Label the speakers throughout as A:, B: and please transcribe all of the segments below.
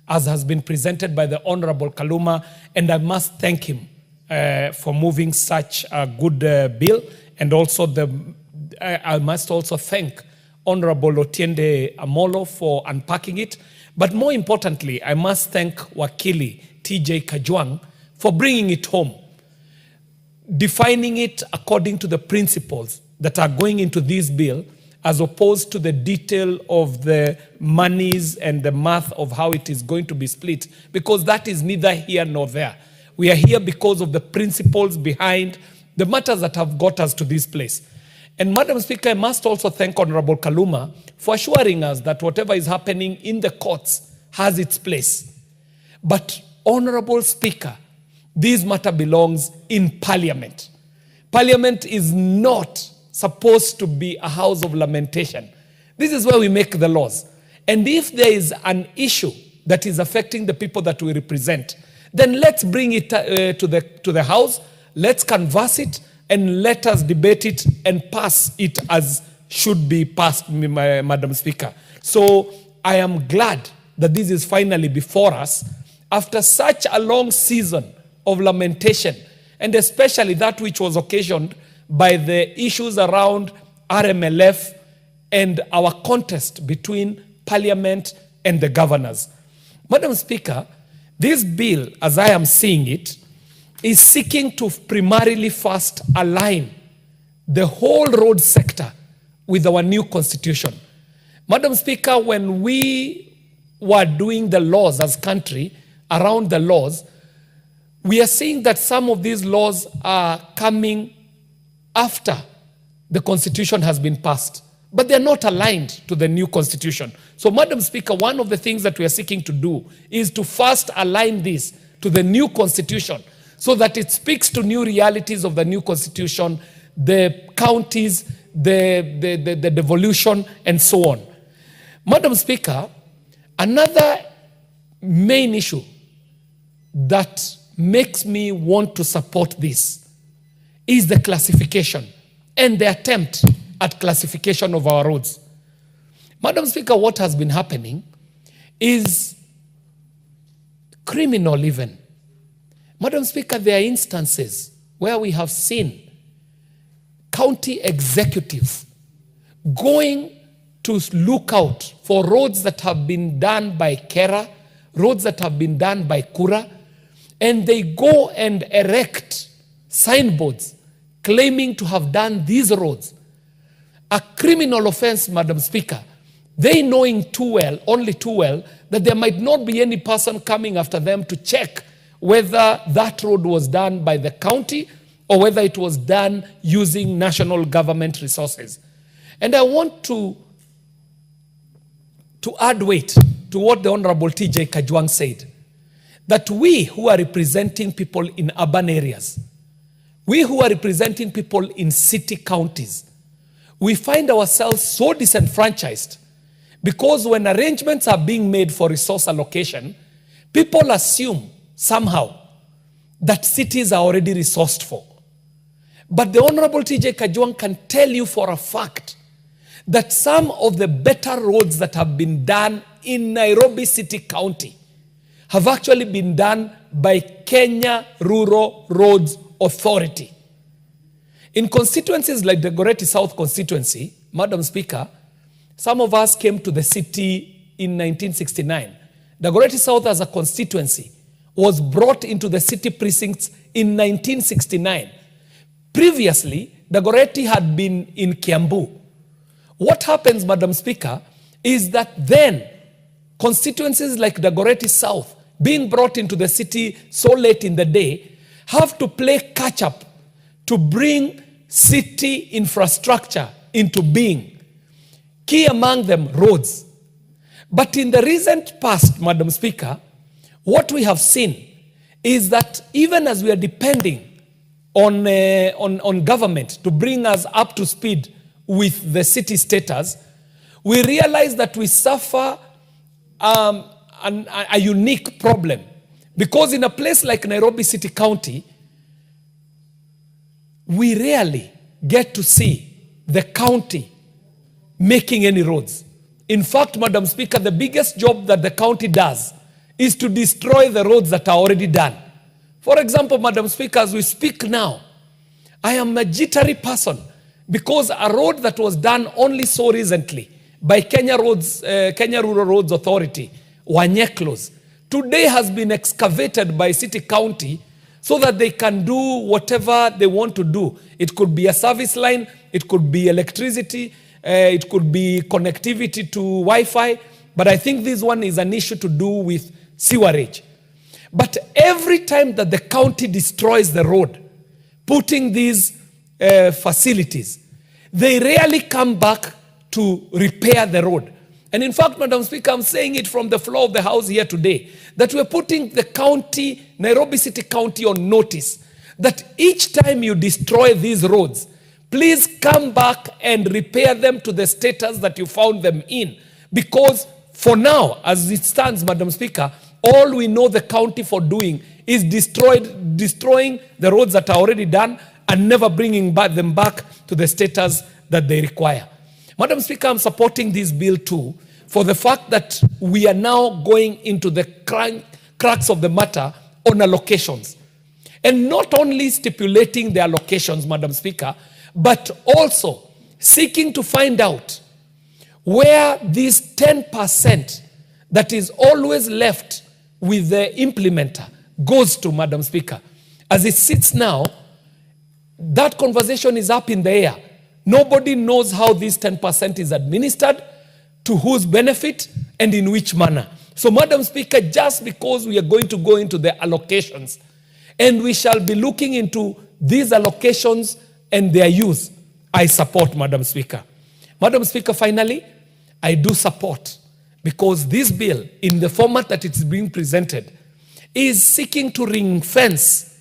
A: as has been presented by the Honorable Kaluma, and I must thank him for moving such a good bill, and also I must also thank Honorable Otiende Amolo for unpacking it. But more importantly, I must thank Wakili TJ Kajwang for bringing it home, defining it according to the principles that are going into this bill, as opposed to the detail of the monies and the math of how it is going to be split, because that is neither here nor there. We are here because of the principles behind the matters that have got us to this place. And Madam Speaker, I must also thank Honorable Kaluma for assuring us that whatever is happening in the courts has its place. But Honorable Speaker, this matter belongs in Parliament. Parliament is not supposed to be a house of lamentation. This is where we make the laws. And if there is an issue that is affecting the people that we represent, then let's bring it to the House, let's canvass it, and let us debate it and pass it as should be passed, Madam Speaker. So I am glad that this is finally before us after such a long season of lamentation, and especially that which was occasioned by the issues around RMLF and our contest between Parliament and the governors. Madam Speaker, this bill, as I am seeing it, is seeking to primarily first align the whole road sector with our new constitution. Madam Speaker, when we were doing the laws as country, around the laws, we are seeing that some of these laws are coming after the constitution has been passed, but they're not aligned to the new constitution. So, Madam Speaker, one of the things that we are seeking to do is to first align this to the new constitution so that it speaks to new realities of the new constitution, the counties, the devolution, and so on. Madam Speaker, another main issue that makes me want to support this is the classification and the attempt at classification of our roads. Madam Speaker, what has been happening is criminal even. Madam Speaker, there are instances where we have seen county executives going to look out for roads that have been done by Kera, roads that have been done by Kura, and they go and erect signboards claiming to have done these roads. A criminal offense, Madam Speaker. They knowing too well, only too well, that there might not be any person coming after them to check whether that road was done by the county or whether it was done using national government resources. And I want to add weight to what the Honorable TJ Kajwang said, that we who are representing people in urban areas, we who are representing people in city counties, we find ourselves so disenfranchised because when arrangements are being made for resource allocation, people assume somehow that cities are already resourced for. But the Honorable TJ Kajwang can tell you for a fact that some of the better roads that have been done in Nairobi City County have actually been done by Kenya Rural Roads Authority. In constituencies like the Dagoretti South constituency, Madam Speaker, some of us came to the city in 1969. Dagoretti South as a constituency was brought into the city precincts in 1969. Previously, Dagoretti had been in Kiambu. What happens, Madam Speaker, is that then constituencies like Dagoretti South, being brought into the city so late in the day, have to play catch-up to bring city infrastructure into being. Key among them, roads. But in the recent past, Madam Speaker, what we have seen is that even as we are depending on government to bring us up to speed with the city status, we realize that we suffer a unique problem. Because in a place like Nairobi City County, we rarely get to see the county making any roads. In fact, Madam Speaker, the biggest job that the county does is to destroy the roads that are already done. For example, Madam Speaker, as we speak now, I am a jittery person because a road that was done only so recently by Kenya Rural Roads Authority, Wanyeklos, today has been excavated by City County so that they can do whatever they want to do. It could be a service line, it could be electricity, it could be connectivity to Wi-Fi, but I think this one is an issue to do with sewerage. But every time that the county destroys the road, putting these facilities, they rarely come back to repair the road. And in fact, Madam Speaker, I'm saying it from the floor of the House here today, that we're putting the county, Nairobi City County, on notice that each time you destroy these roads, please come back and repair them to the status that you found them in. Because for now, as it stands, Madam Speaker, all we know the county for doing is destroying the roads that are already done and never bringing them back to the status that they require. Madam Speaker, I'm supporting this bill too for the fact that we are now going into the cracks of the matter on allocations. And not only stipulating the allocations, Madam Speaker, but also seeking to find out where this 10% that is always left with the implementer goes to, Madam Speaker. As it sits now, that conversation is up in the air. Nobody knows how this 10% is administered, to whose benefit, and in which manner. So, Madam Speaker, just because we are going to go into the allocations, and we shall be looking into these allocations and their use, I support, Madam Speaker. Madam Speaker, finally, I do support, because this bill, in the format that it's being presented, is seeking to ring-fence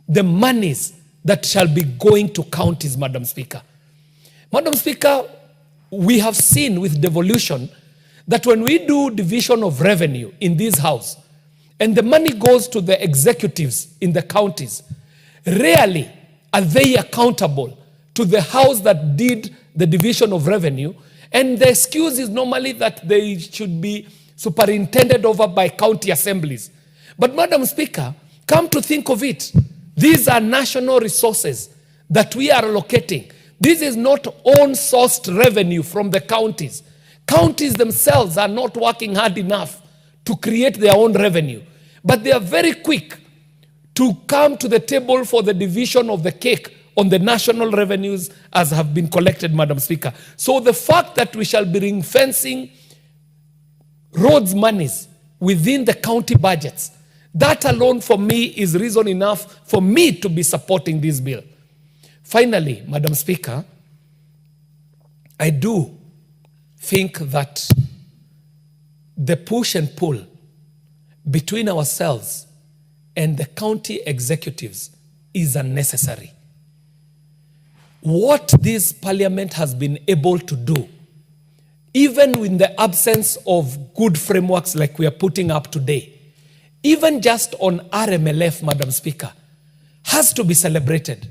A: the monies that shall be going to counties, Madam Speaker. Madam Speaker, we have seen with devolution that when we do division of revenue in this house, and the money goes to the executives in the counties, rarely are they accountable to the house that did the division of revenue, and the excuse is normally that they should be superintended over by county assemblies. But Madam Speaker, come to think of it, these are national resources that we are allocating. This is not own-sourced revenue from the counties. Counties themselves are not working hard enough to create their own revenue. But they are very quick to come to the table for the division of the cake on the national revenues as have been collected, Madam Speaker. So the fact that we shall be ring-fencing roads monies within the county budgets, that alone for me is reason enough for me to be supporting this bill. Finally, Madam Speaker, I do think that the push and pull between ourselves and the county executives is unnecessary. What this parliament has been able to do, even in the absence of good frameworks like we are putting up today, even just on RMLF, Madam Speaker, has to be celebrated.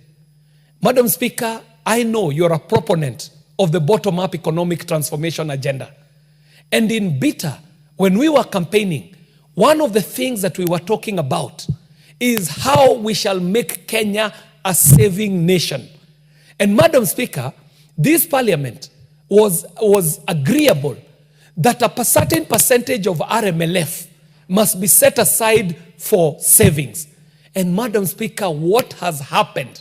A: Madam Speaker, I know you're a proponent of the bottom-up economic transformation agenda. And in Bita, when we were campaigning, one of the things that we were talking about is how we shall make Kenya a saving nation. And Madam Speaker, this parliament was agreeable that a certain percentage of RMLF must be set aside for savings. And Madam Speaker, what has happened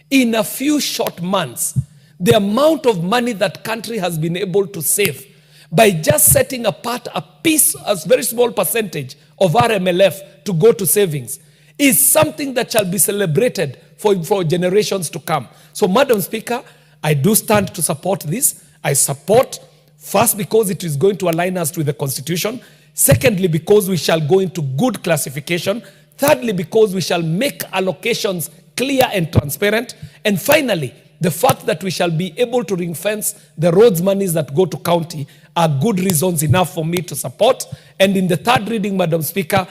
A: in a few short months, the amount of money that country has been able to save by just setting apart a piece, a very small percentage of RMLF to go to savings, is something that shall be celebrated for generations to come. So, Madam Speaker, I do stand to support this. I support, first, because it is going to align us with the Constitution. Secondly, because we shall go into good classification. Thirdly, because we shall make allocations clear and transparent. And finally, the fact that we shall be able to ring-fence the roads monies that go to county are good reasons enough for me to support. And in the third reading, Madam Speaker,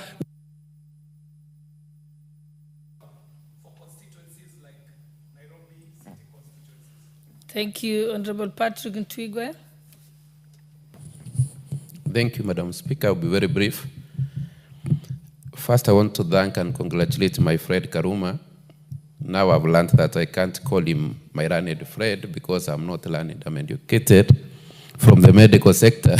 A: for constituencies like Nairobi City constituencies.
B: Thank you, Honorable Patrick Ntwigwe.
C: Thank you, Madam Speaker. I'll be very brief. First, I want to thank and congratulate my friend Karuma. Now I've learned that I can't call him my learned friend because I'm not learned, I'm educated from the medical sector.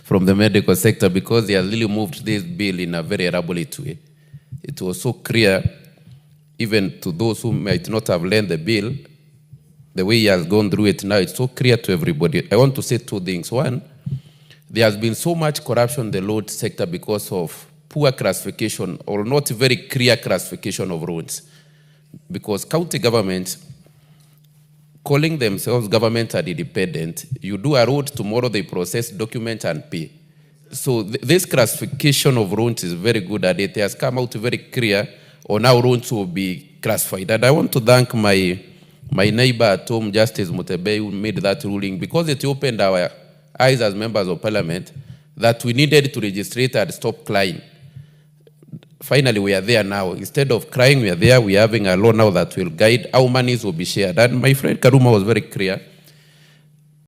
C: From the medical sector, because he has really moved this bill in a very elaborate way. It was so clear, even to those who might not have learned the bill, the way he has gone through it now, it's so clear to everybody. I want to say two things. One, there has been so much corruption in the road sector because of poor classification or not very clear classification of roads. Because county governments, calling themselves government and independent, you do a road, tomorrow they process documents and pay. So this classification of roads is very good, and it has come out very clear on how roads will be classified. And I want to thank my neighbor at home, Justice Mutebe, who made that ruling, because it opened our eyes as members of parliament that we needed to register and stop crying. Finally, we are there now. Instead of crying, we are there. We are having a law now that will guide how monies will be shared. And my friend Karuma was very clear.